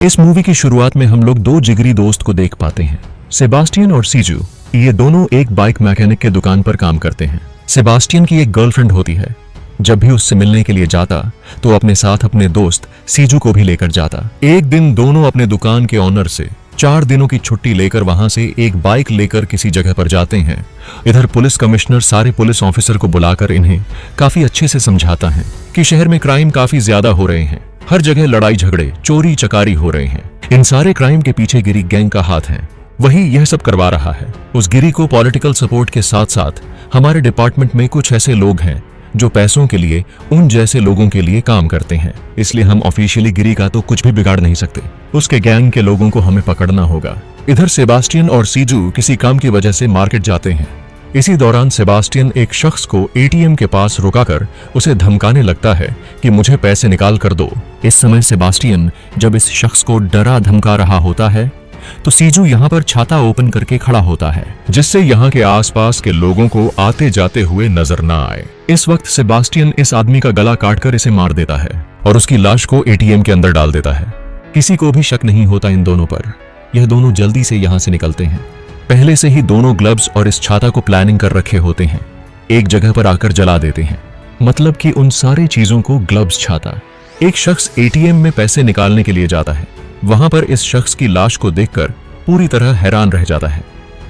इस मूवी की शुरुआत में हम लोग दो जिगरी दोस्त को देख पाते हैं, सेबास्टियन और सीजू। ये दोनों एक बाइक मैकेनिक के दुकान पर काम करते हैं। सेबास्टियन की एक गर्लफ्रेंड होती है। जब भी उससे मिलने के लिए जाता तो अपने साथ अपने दोस्त सीजू को भी लेकर जाता। एक दिन दोनों अपने दुकान के ऑनर से 4 दिनों की छुट्टी लेकर वहां से एक बाइक लेकर किसी जगह पर जाते हैं। इधर पुलिस कमिश्नर सारे पुलिस ऑफिसर को बुलाकर इन्हें काफी अच्छे से समझाता है कि शहर में क्राइम काफी ज्यादा हो रहे हैं, हर जगह लड़ाई झगड़े चोरी चकारी हो रहे हैं। इन सारे क्राइम के पीछे गिरी गैंग का हाथ है, वही यह सब करवा रहा है। उस गिरी को पॉलिटिकल सपोर्ट के साथ साथ हमारे डिपार्टमेंट में कुछ ऐसे लोग हैं जो पैसों के लिए उन जैसे लोगों के लिए काम करते हैं, इसलिए हम ऑफिशियली गिरी का तो कुछ भी बिगाड़ नहीं सकते। उसके गैंग के लोगों को हमें पकड़ना होगा। इधर सेबास्टियन और सीजू किसी काम की वजह से मार्केट जाते हैं। इसी दौरान सेबास्टियन एक शख्स को एटीएम के पास रुकाकर उसे धमकाने लगता है कि मुझे पैसे निकाल कर दो। इस समय सेबास्टियन जब इस शख्स को डरा धमका रहा होता है तो सीजू यहाँ पर छाता ओपन करके खड़ा होता है, जिससे यहाँ के आसपास के लोगों को आते जाते हुए नजर ना आए। इस वक्त सेबास्टियन इस आदमी का गला काटकर इसे मार देता है और उसकी लाश को एटीएम के अंदर डाल देता है। किसी को भी शक नहीं होता इन दोनों पर। यह दोनों जल्दी से यहाँ से निकलते हैं। पहले से ही दोनों ग्लव्स और इस छाता को प्लानिंग कर रखे होते हैं। एक जगह पर आकर जला देते हैं, मतलब कि उन सारी चीजों को ग्लव्स, छाता। एक शख्स एटीएम में पैसे निकालने के लिए जाता है। वहां पर इस शख्स की लाश को देखकर पूरी तरह हैरान रह जाता है।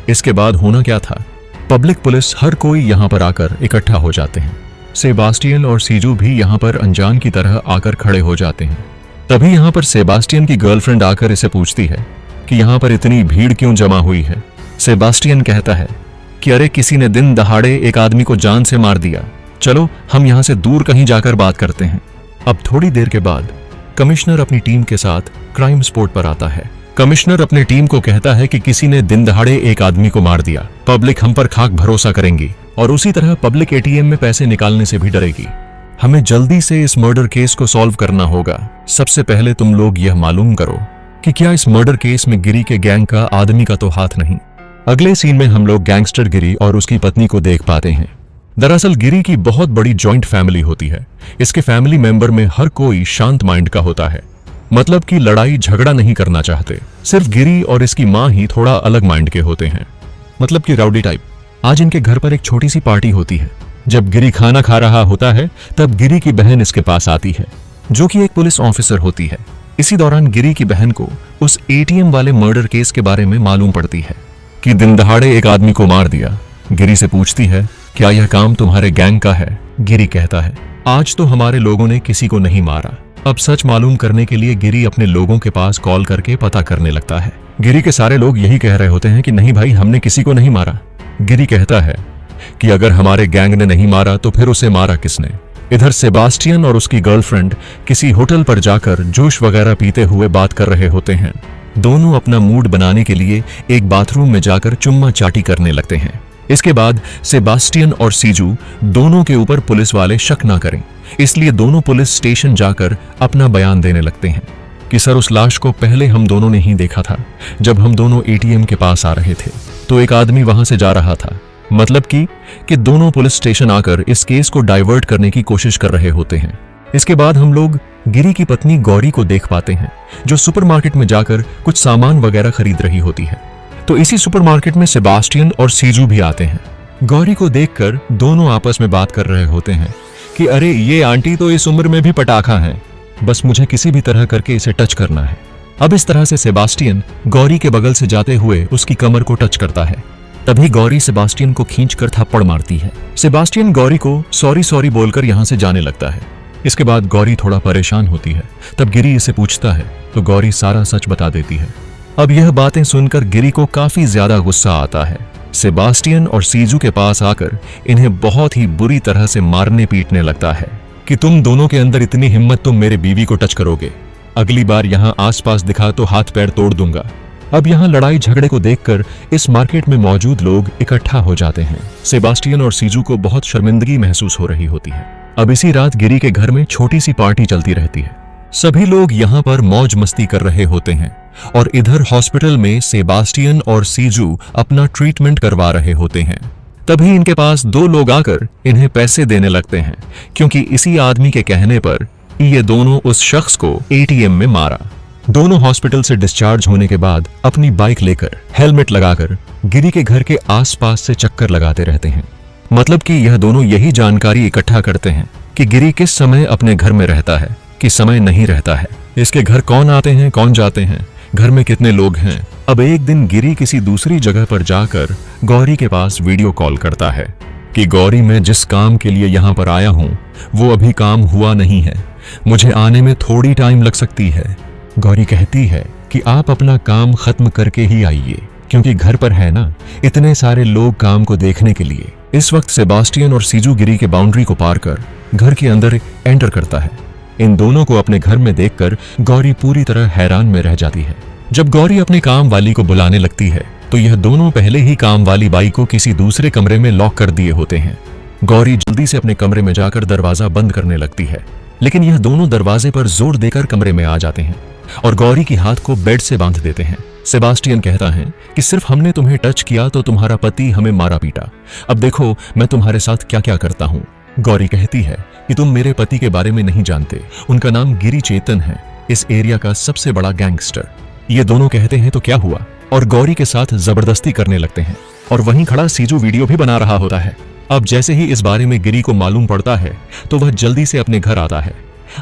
इसके बाद होना क्या था, पब्लिक, पुलिस, हर कोई यहाँ पर आकर इकट्ठा हो जाते हैं। सेबास्टियन और सीजू भी यहाँ पर अनजान की तरह आकर खड़े हो जाते हैं। तभी यहाँ पर सेबास्टियन की गर्लफ्रेंड आकर इसे पूछती है कि यहाँ पर इतनी भीड़ क्यों जमा हुई है। सेबास्टियन कहता है कि अरे किसी ने दिन दहाड़े एक आदमी को जान से मार दिया, चलो हम यहाँ से दूर कहीं जाकर बात करते हैं। अब थोड़ी देर के बाद कमिश्नर अपनी टीम के साथ क्राइम स्पॉट पर आता है। कमिश्नर अपनी टीम को कहता है कि किसी ने दिन दहाड़े एक आदमी को मार दिया, पब्लिक हम पर खाक भरोसा करेंगी और उसी तरह पब्लिक एटीएम में पैसे निकालने से भी डरेगी। हमें जल्दी से इस मर्डर केस को सॉल्व करना होगा। सबसे पहले तुम लोग यह मालूम करो कि क्या इस मर्डर केस में गिरी के गैंग का आदमी का तो हाथ नहीं। अगले सीन में हम लोग गैंगस्टर गिरी और उसकी पत्नी को देख पाते हैं। दरअसल गिरी की बहुत बड़ी जॉइंट फैमिली होती है। इसके फैमिली मेंबर में हर कोई शांत माइंड का होता है, मतलब कि लड़ाई झगड़ा नहीं करना चाहते। सिर्फ गिरी और इसकी माँ ही थोड़ा अलग माइंड के होते हैं, मतलब कि राउडी टाइप। आज इनके घर पर एक छोटी सी पार्टी होती है। जब गिरी खाना खा रहा होता है तब गिरी की बहन इसके पास आती है, जो कि एक पुलिस ऑफिसर होती है। इसी दौरान गिरी की बहन को उस एटीएम वाले मर्डर केस के बारे में मालूम पड़ती है कि दिन दहाड़े एक आदमी को मार दिया। गिरी से पूछती है क्या यह काम तुम्हारे गैंग का है। गिरी कहता है आज तो हमारे लोगों ने किसी को नहीं मारा। अब सच मालूम करने के लिए गिरी अपने लोगों के पास कॉल करके पता करने लगता है। गिरी के सारे लोग यही कह रहे होते हैं कि नहीं भाई, हमने किसी को नहीं मारा। गिरी कहता है कि अगर हमारे गैंग ने नहीं मारा तो फिर उसे मारा किसने। इधर सेबास्टियन और उसकी गर्लफ्रेंड किसी होटल पर जाकर जूस वगैरह पीते हुए बात कर रहे होते हैं। दोनों अपना मूड बनाने के लिए एक बाथरूम में जाकर चुम्मा चाटी करने लगते हैं। इसके बाद सेबास्टियन और सीजू दोनों के ऊपर पुलिस वाले शक ना करें, इसलिए दोनों पुलिस स्टेशन जाकर अपना बयान देने लगते हैं कि सर उस लाश को पहले हम दोनों ने ही देखा था। जब हम दोनों एटीएम के पास आ रहे थे तो एक आदमी वहां से जा रहा था, मतलब कि दोनों पुलिस स्टेशन आकर इस केस को डाइवर्ट करने की कोशिश कर रहे होते हैं। इसके बाद हम लोग गिरी की पत्नी गौरी को देख पाते हैं, जो सुपरमार्केट में जाकर कुछ सामान वगैरह खरीद रही होती है। तो इसी सुपरमार्केट में सेबास्टियन और सीजू भी आते हैं। गौरी को देखकर दोनों आपस में बात कर रहे होते हैं कि अरे ये आंटी तो इस उम्र में भी पटाखा है, बस मुझे किसी भी तरह करके इसे टच करना है। अब इस तरह से सेबास्टियन गौरी के बगल से जाते हुए उसकी कमर को टच करता है। तभी गौरी सेबास्टियन को खींचकर थप्पड़ मारती है। सेबास्टियन गौरी को सॉरी सॉरी बोलकर यहां से जाने लगता है। इसके बाद गौरी थोड़ा परेशान होती है। तब गिरी इसे पूछता है तो गौरी सारा सच बता देती है। अब यह बातें सुनकर गिरी को काफी ज्यादा गुस्सा आता है। सेबास्टियन और सीजू के पास आकर इन्हें बहुत ही बुरी तरह से मारने पीटने लगता है कि तुम दोनों के अंदर इतनी हिम्मत, तुम मेरे बीवी को टच करोगे, अगली बार यहाँ आसपास दिखा तो हाथ पैर तोड़ दूंगा। अब यहाँ लड़ाई झगड़े को देखकर इस मार्केट में मौजूद लोग इकट्ठा हो जाते हैं। सेबास्टियन और सीजू को बहुत शर्मिंदगी महसूस हो रही होती है। अब इसी रात गिरी के घर में छोटी सी पार्टी चलती रहती है। सभी लोग यहाँ पर मौज मस्ती कर रहे होते हैं और इधर हॉस्पिटल में सेबास्टियन और सीजू अपना ट्रीटमेंट करवा रहे होते हैं। तभी इनके पास 2 लोग आकर इन्हें पैसे देने लगते हैं, क्योंकि इसी आदमी के कहने पर ये दोनों उस शख्स को एटीएम में मारा। दोनों हॉस्पिटल से डिस्चार्ज होने के बाद अपनी बाइक लेकर हेलमेट लगाकर गिरी के घर के आसपास से चक्कर लगाते रहते हैं। मतलब कि यह दोनों यही जानकारी इकट्ठा करते हैं कि गिरी किस समय अपने घर में रहता है, किस समय नहीं रहता है, इसके घर कौन आते हैं कौन जाते हैं, घर में कितने लोग हैं। अब एक दिन गिरी किसी दूसरी जगह पर जाकर गौरी के पास वीडियो कॉल करता है कि गौरी, मैं जिस काम के लिए यहाँ पर आया हूँ वो अभी काम हुआ नहीं है, मुझे आने में थोड़ी टाइम लग सकती है। गौरी कहती है कि आप अपना काम खत्म करके ही आइए, क्योंकि घर पर है ना इतने सारे लोग काम को देखने के लिए। इस वक्त सेबास्टियन और सीजू गिरी के बाउंड्री को पार कर घर के अंदर एंटर करता है। इन दोनों को अपने घर में देखकर गौरी पूरी तरह हैरान में रह जाती है। जब गौरी अपने काम वाली को बुलाने लगती है तो यह दोनों पहले ही काम वाली बाई को किसी दूसरे कमरे में लॉक कर दिए होते हैं। गौरी जल्दी से अपने कमरे में जाकर दरवाजा बंद करने लगती है, लेकिन यह दोनों दरवाजे पर जोर देकर कमरे में आ जाते हैं और गौरी की हाथ को बेड से बांध देते हैं। सेबास्टियन कहता है कि सिर्फ हमने तुम्हें टच किया तो तुम्हारा पति हमें मारा पीटा, अब देखो मैं तुम्हारे साथ क्या क्या करता हूँ। गौरी कहती है कि तुम मेरे पति के बारे में नहीं जानते, उनका नाम गिरी चेतन है, इस एरिया का सबसे बड़ा गैंगस्टर। ये दोनों कहते हैं तो क्या हुआ, और गौरी के साथ जबरदस्ती करने लगते हैं। और वहीं खड़ा सीजू वीडियो भी बना रहा होता है। अब जैसे ही इस बारे में गिरी को मालूम पड़ता है तो वह जल्दी से अपने घर आता है।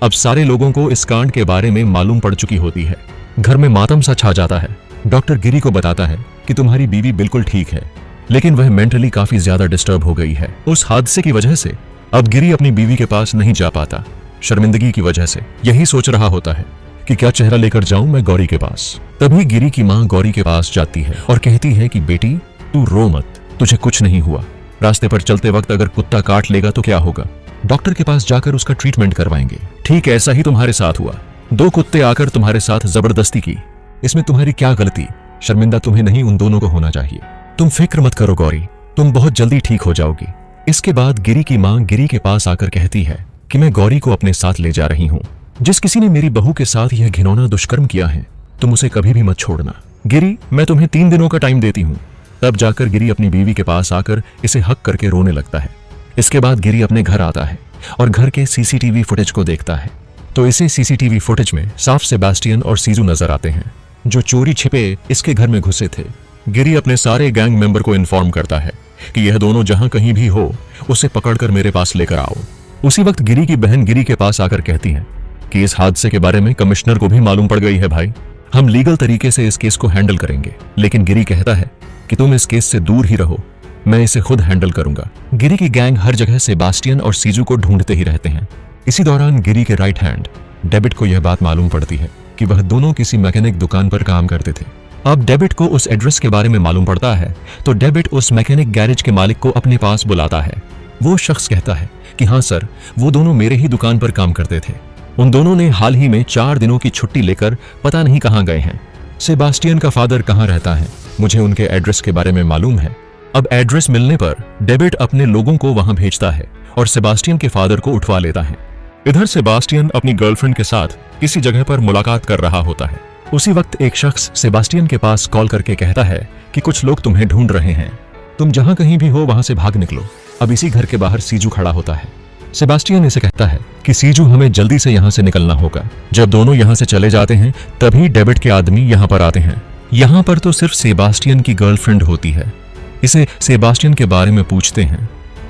अब सारे लोगों को इस कांड के बारे में मालूम पड़ चुकी होती है। घर में मातम सा छा जाता है। डॉक्टर गिरी को बताता है कि तुम्हारी बीवी बिल्कुल ठीक है, लेकिन वह मेंटली काफी ज्यादा डिस्टर्ब हो गई है। उस हादसे की वजह से अब गिरी अपनी बीवी के पास नहीं जा पाता, शर्मिंदगी की वजह से। यही सोच रहा होता है कि क्या चेहरा लेकर जाऊं मैं गौरी के पास। तभी गिरी की मां गौरी के पास जाती है और कहती है कि बेटी तू रो मत, तुझे कुछ नहीं हुआ। रास्ते पर चलते वक्त अगर कुत्ता काट लेगा तो क्या होगा, डॉक्टर के पास जाकर उसका ट्रीटमेंट करवाएंगे। ठीक ऐसा ही तुम्हारे साथ हुआ, 2 कुत्ते आकर तुम्हारे साथ जबरदस्ती की, इसमें तुम्हारी क्या गलती, शर्मिंदा तुम्हें नहीं उन दोनों को होना चाहिए। तुम फिक्र मत करो गौरी, तुम बहुत जल्दी ठीक हो जाओगी। इसके बाद गिरी की मां गिरी के पास आकर कहती है कि मैं गौरी को अपने साथ ले जा रही हूँ। जिस किसी ने मेरी बहू के साथ यह घिनौना दुष्कर्म किया है तुम उसे कभी भी मत छोड़ना। गिरी, मैं तुम्हें 3 दिनों का टाइम देती हूँ। तब जाकर गिरी अपनी बीवी के पास आकर इसे हक करके रोने लगता है। इसके बाद गिरी अपने घर आता है और घर के सीसीटीवी फुटेज को देखता है तो इसे सीसीटीवी फुटेज में साफ सेबास्टियन और सीजू नजर आते हैं, जो चोरी छिपे इसके घर में घुसे थे। गिरी अपने सारे गैंग मेंबर को इन्फॉर्म करता है कि यह दोनों जहां कहीं भी हो उसे पकड़कर मेरे पास लेकर आओ। उसी वक्त गिरी की बहन गिरी के पास आकर कहती है कि इस हादसे के बारे में कमिश्नर को भी मालूम पड़ गई है भाई, हम लीगल तरीके से इस केस को हैंडल करेंगे। लेकिन गिरी कहता है कि तुम इस केस से दूर ही रहो, मैं इसे खुद हैंडल करूंगा। गिरी की गैंग हर जगह सेबास्टियन और सीजू को ढूंढते ही रहते हैं। इसी दौरान गिरी के राइट हैंड डेविड को यह बात मालूम पड़ती है कि वह दोनों किसी मैकेनिक दुकान पर काम करते थे। अब डेविड को उस एड्रेस के बारे में मालूम पड़ता है तो डेविड उस मैकेनिक गैरेज के मालिक को अपने पास बुलाता है। वो शख्स कहता है कि हाँ सर, वो दोनों मेरे ही दुकान पर काम करते थे, उन दोनों ने हाल ही में 4 दिनों की छुट्टी लेकर पता नहीं कहां गए हैं। सेबास्टियन का फादर कहां रहता है मुझे उनके एड्रेस के बारे में मालूम है। अब एड्रेस मिलने पर डेविड अपने लोगों को वहां भेजता है और सेबास्टियन के फादर को उठवा लेता है। इधर सेबास्टियन अपनी गर्लफ्रेंड के साथ किसी जगह पर मुलाकात कर रहा होता है। उसी वक्त एक शख्स सेबास्टियन के पास कॉल करके कहता है कि कुछ लोग तुम्हें ढूंढ रहे हैं, तुम जहां कहीं भी हो वहां से भाग निकलो। अब इसी घर के बाहर सीजू खड़ा होता है। सेबास्टियन इसे कहता है कि सीजू, हमें जल्दी से यहाँ से निकलना होगा। जब दोनों यहाँ से चले जाते हैं तभी डेविड के आदमी यहाँ पर आते हैं। यहाँ पर तो सिर्फ सेबास्टियन की गर्लफ्रेंड होती है। इसे सेबास्टियन के बारे में पूछते हैं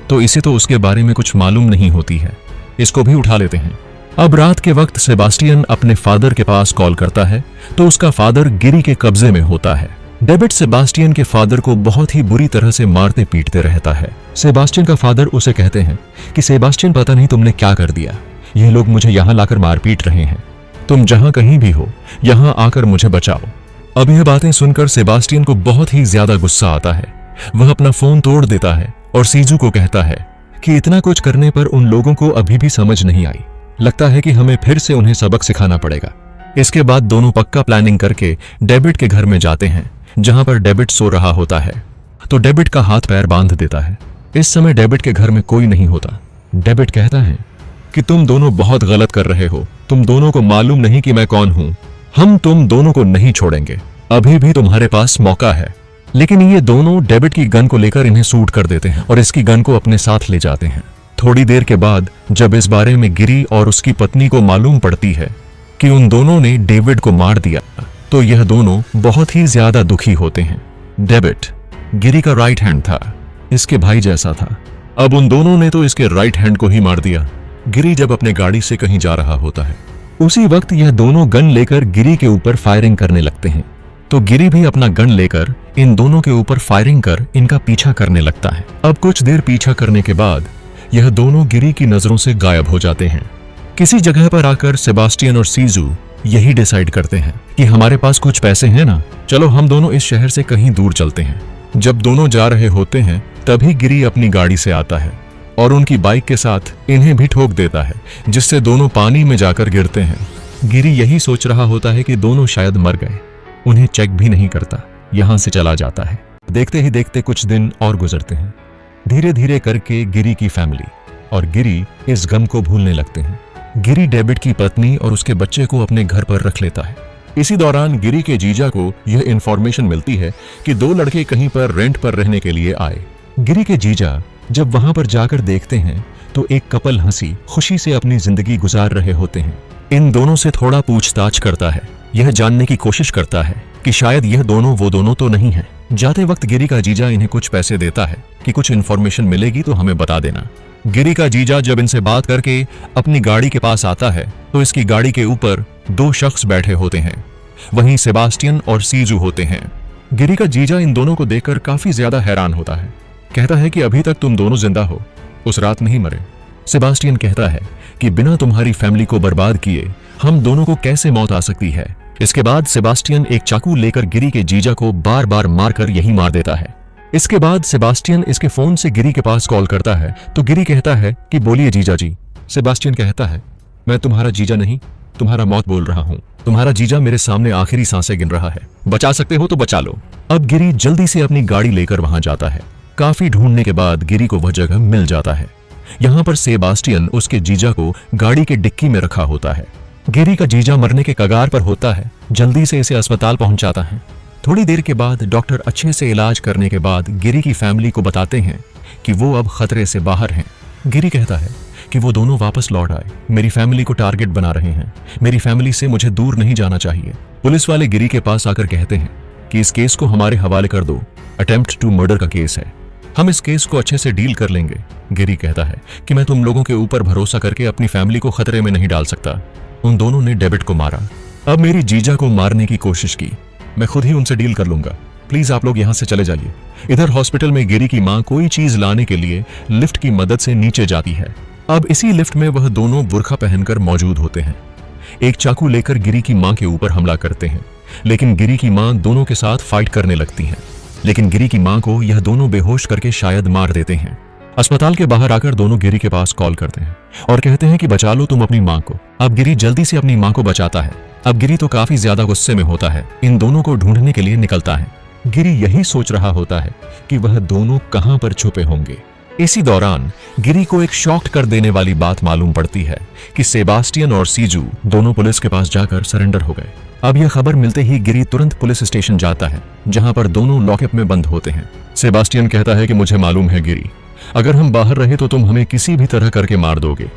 तो इसे तो उसके बारे में कुछ मालूम नहीं होती है। इसको भी उठा लेते हैं। अब रात के वक्त सेबास्टियन अपने फादर के पास कॉल करता है तो उसका फादर गिरी के कब्जे में होता है। डेविड सेबास्टियन के फादर को बहुत ही बुरी तरह से मारते पीटते रहता है। सेबास्टियन का फादर उसे कहते हैं कि सेबास्टियन, पता नहीं तुमने क्या कर दिया, ये लोग मुझे यहाँ लाकर मार पीट रहे हैं, तुम जहां कहीं भी हो यहाँ आकर मुझे बचाओ। अब यह बातें सुनकर सेबास्टियन को बहुत ही ज्यादा गुस्सा आता है। वह अपना फोन तोड़ देता है और सीजू को कहता है कि इतना कुछ करने पर उन लोगों को अभी भी समझ नहीं आई, लगता है कि हमें फिर से उन्हें सबक सिखाना पड़ेगा। इसके बाद दोनों पक्का प्लानिंग करके डेविड के घर में जाते हैं जहां पर डेविड सो रहा होता है तो डेविड का हाथ पैर बांध देता है। इस समय डेविड के घर में कोई नहीं होता। डेविड कहता है कि तुम दोनों बहुत गलत कर रहे हो, तुम दोनों को मालूम नहीं कि मैं कौन हूं, हम तुम दोनों को नहीं छोड़ेंगे, अभी भी तुम्हारे पास मौका है। लेकिन ये दोनों डेविड की गन को लेकर इन्हें शूट कर देते हैं और इसकी गन को अपने साथ ले जाते हैं। थोड़ी देर के बाद जब इस बारे में गिरी और उसकी पत्नी को मालूम पड़ती है कि उन दोनों ने डेविड को मार दिया तो यह दोनों बहुत ही ज्यादा दुखी होते हैं। डेविड गिरी का राइट हैंड था, इसके भाई जैसा था। अब उन दोनों ने तो इसके राइट हैंड को ही मार दिया। गिरी जब अपने गाड़ी से कहीं जा रहा होता है, उसी वक्त यह दोनों गन लेकर गिरी के ऊपर फायरिंग करने लगते हैं। तो गिरी भी अपना गन लेकर इन दोनों के ऊपर फायरिंग कर इनका पीछा करने लगता है। अब कुछ देर पीछा करने के बाद यह दोनों गिरी की नजरों से गायब हो जाते हैं। किसी जगह पर आकर सेबास्टियन और सीजू यही डिसाइड करते हैं कि हमारे पास कुछ पैसे हैं ना, चलो हम दोनों इस शहर से कहीं दूर चलते हैं। जब दोनों जा रहे होते हैं तभी गिरी अपनी गाड़ी से आता है और उनकी बाइक के साथ इन्हें भी ठोक देता है, जिससे दोनों पानी में जाकर गिरते हैं। गिरी यही सोच रहा होता है कि दोनों शायद मर गए, उन्हें चेक भी नहीं करता, यहां से चला जाता है। देखते ही देखते कुछ दिन और गुजरते हैं। धीरे धीरे करके गिरी की फैमिली और गिरी इस गम को भूलने लगते हैं। गिरी डेविड की पत्नी और उसके बच्चे को अपने घर पर रख लेता है। इसी दौरान गिरी के जीजा को यह इंफॉर्मेशन मिलती है कि दो लड़के कहीं पर रेंट पर रहने के लिए आए। गिरी के जीजा जब वहां पर जाकर देखते हैं तो एक कपल हंसी खुशी से अपनी जिंदगी गुजार रहे होते हैं। इन दोनों से थोड़ा पूछताछ करता है, यह जानने की कोशिश करता है कि शायद यह दोनों वो दोनों तो नहीं है। जाते वक्त गिरी का जीजा इन्हें कुछ पैसे देता है कि कुछ इन्फॉर्मेशन मिलेगी तो हमें बता देना। गिरी का जीजा जब इनसे बात करके अपनी गाड़ी के पास आता है तो इसकी गाड़ी के ऊपर दो शख्स बैठे होते हैं, वहीं सेबास्टियन और सीजू होते हैं। गिरी का जीजा इन दोनों को देखकर काफी ज्यादा हैरान होता है, कहता है कि अभी तक तुम दोनों जिंदा हो, उस रात नहीं मरे। सेबास्टियन कहता है कि बिना तुम्हारी फैमिली को बर्बाद किए हम दोनों को कैसे मौत आ सकती है। इसके बाद सेबास्टियन एक चाकू लेकर गिरी के जीजा को बार बार मारकर यही मार देता है। इसके बाद सेबास्टियन इसके फोन से गिरी के पास कॉल करता है तो गिरी कहता है कि बोलिए जीजा जी। सेबास्टियन कहता है मैं तुम्हारा जीजा नहीं, तुम्हारा मौत बोल रहा हूँ। तुम्हारा जीजा मेरे सामने आखिरी सांसें गिन रहा है, बचा सकते हो तो बचा लो। अब गिरी जल्दी से अपनी गाड़ी लेकर वहां जाता है। काफी ढूंढने के बाद गिरी को वह जगह मिल जाता है। यहाँ पर सेबास्टियन उसके जीजा को गाड़ी के डिक्की में रखा होता है। गिरी का जीजा मरने के कगार पर होता है, जल्दी से इसे अस्पताल पहुंचाता है। थोड़ी देर के बाद डॉक्टर अच्छे से इलाज करने के बाद गिरी की फैमिली को बताते हैं कि वो अब खतरे से बाहर हैं। गिरी कहता है कि वो दोनों वापस लौट आए, मेरी फैमिली को टारगेट बना रहे हैं, मेरी फैमिली से मुझे दूर नहीं जाना चाहिए। पुलिस वाले गिरी के पास आकर कहते हैं कि इस केस को हमारे हवाले कर दो, अटेम्प्ट टू मर्डर का केस है, हम इस केस को अच्छे से डील कर लेंगे। गिरी कहता है कि मैं तुम लोगों के ऊपर भरोसा करके अपनी फैमिली को खतरे में नहीं डाल सकता। उन दोनों ने डेविड को मारा, अब मेरी जीजा को मारने की कोशिश की, मैं खुद ही उनसे डील कर लूंगा, प्लीज आप लोग यहां से चले जाइए। इधर हॉस्पिटल में गिरी की मां कोई चीज लाने के लिए लिफ्ट की मदद से नीचे जाती है। अब इसी लिफ्ट में वह दोनों बुर्का पहनकर मौजूद होते हैं। एक चाकू लेकर गिरी की मां के ऊपर हमला करते हैं, लेकिन गिरी की मां दोनों के साथ फाइट करने लगती हैं। लेकिन गिरी की मां को यह दोनों बेहोश करके शायद मार देते हैं। अस्पताल के बाहर आकर दोनों गिरी के पास कॉल करते हैं और कहते हैं कि बचा लो तुम अपनी मां को। अब गिरी जल्दी से अपनी मां को बचाता है। अब गिरी तो काफी ज्यादा गुस्से में होता है, इन दोनों को ढूंढने के लिए निकलता है। गिरी यही सोच रहा होता है कि वह दोनों कहां पर छुपे होंगे। इसी दौरान गिरी को एक शॉक कर देने वाली बात मालूम पड़ती है कि सेबास्टियन और सीजू दोनों पुलिस के पास जाकर सरेंडर हो गए। अब यह खबर मिलते ही गिरी तुरंत पुलिस स्टेशन जाता है, जहां पर दोनों लॉकअप में बंद होते हैं। सेबास्टियन कहता है कि मुझे मालूम है गिरी, अगर हम बाहर रहे तो तुम हमें किसी भी तरह करके मार दोगे,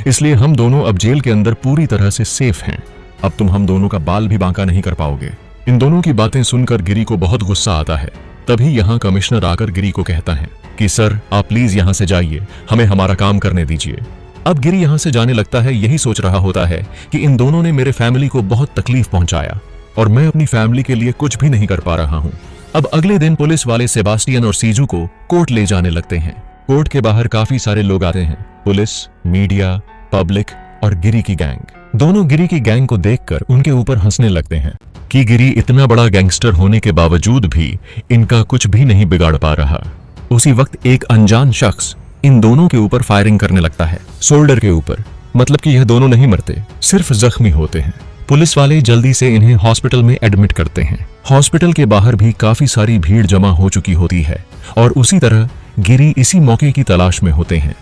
इसलिए हम दोनों अब जेल के अंदर पूरी तरह से सेफ हैं। अब तुम हम दोनों का बाल भी बांका नहीं कर पाओगे। इन दोनों की बातें सुनकर गिरी को बहुत गुस्सा आता है। तभी यहाँ कमिश्नर आकर गिरी को कहता है कि सर आप प्लीज यहाँ से जाइए, हमें हमारा काम करने दीजिए। अब गिरी यहाँ से जाने लगता है, यही सोच रहा होता है कि इन दोनों ने मेरे फैमिली को बहुत तकलीफ पहुंचाया और मैं अपनी फैमिली के लिए कुछ भी नहीं कर पा रहा हूँ। अब अगले दिन पुलिस वाले सेबास्टियन और सीजू को कोर्ट ले जाने लगते हैं। कोर्ट के बाहर काफी सारे लोग आते हैं, पुलिस, मीडिया, पब्लिक और गिरी की गैंग। दोनों गिरी की गैंग को देखकर उनके ऊपर हंसने लगते हैं कि गिरी इतना बड़ा गैंगस्टर होने के बावजूद भी इनका कुछ भी नहीं बिगाड़ पा रहा। उसी वक्त एक अनजान शख्स इन दोनों के ऊपर फायरिंग करने लगता है, शोल्डर के ऊपर, मतलब कि यह दोनों नहीं मरते, सिर्फ जख्मी होते हैं। पुलिस वाले जल्दी से इन्हें हॉस्पिटल में एडमिट करते हैं। हॉस्पिटल के बाहर भी काफी सारी भीड़ जमा हो चुकी होती है और उसी तरह गिरी इसी मौके की तलाश में होते हैं।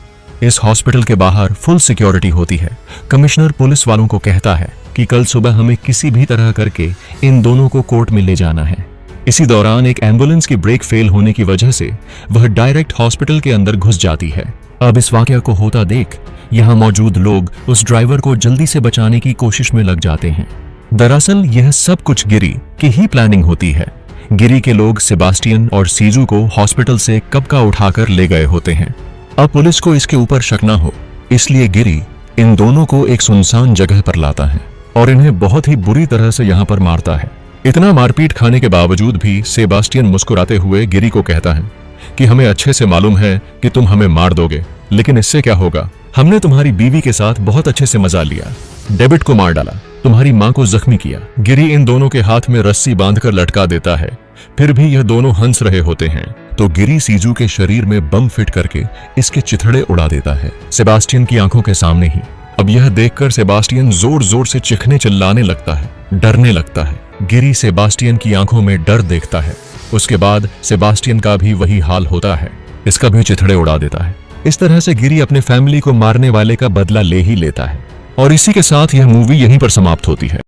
इस हॉस्पिटल के बाहर फुल सिक्योरिटी होती है। कमिश्नर पुलिस वालों को कहता है कि कल सुबह हमें किसी भी तरह करके इन दोनों को कोर्ट में ले जाना है। इसी दौरान एक एम्बुलेंस की ब्रेक फेल होने की वजह से वह डायरेक्ट हॉस्पिटल के अंदर घुस जाती है। अब इस वाकया को होता देख यहाँ मौजूद लोग उस ड्राइवर को जल्दी से बचाने की कोशिश में लग जाते हैं। दरअसल यह सब कुछ गिरी की ही प्लानिंग होती है। गिरी के लोग सेबास्टियन और सीजू को हॉस्पिटल से कब का उठाकर ले गए होते हैं। अब पुलिस को इसके ऊपर शक न हो, इसलिए गिरी इन दोनों को एक सुनसान जगह पर लाता है और इन्हें बहुत ही बुरी तरह से यहाँ पर मारता है। इतना मारपीट खाने के बावजूद भी सेबास्टियन मुस्कुराते हुए गिरी को कहता है कि हमें अच्छे से मालूम है कि तुम हमें मार दोगे, लेकिन इससे क्या होगा, हमने तुम्हारी बीवी के साथ बहुत अच्छे से मजा लिया, डेविड को मार डाला, तुम्हारी मां को जख्मी किया। गिरी इन दोनों के हाथ में रस्सी बांधकर लटका देता है। फिर भी यह दोनों हंस रहे होते हैं तो गिरी सीजू के शरीर में बम फिट करके इसके चिथड़े उड़ा देता है, सेबास्टियन की आंखों के सामने ही। अब यह देखकर सेबास्टियन जोर जोर से चिखने चिल्लाने लगता है, डरने लगता है। गिरी सेबास्टियन की आंखों में डर देखता है। उसके बाद सेबास्टियन का भी वही हाल होता है, इसका भी चिथड़े उड़ा देता है। इस तरह से गिरी अपने फैमिली को मारने वाले का बदला ले ही लेता है। और इसी के साथ यह मूवी यहीं पर समाप्त होती है।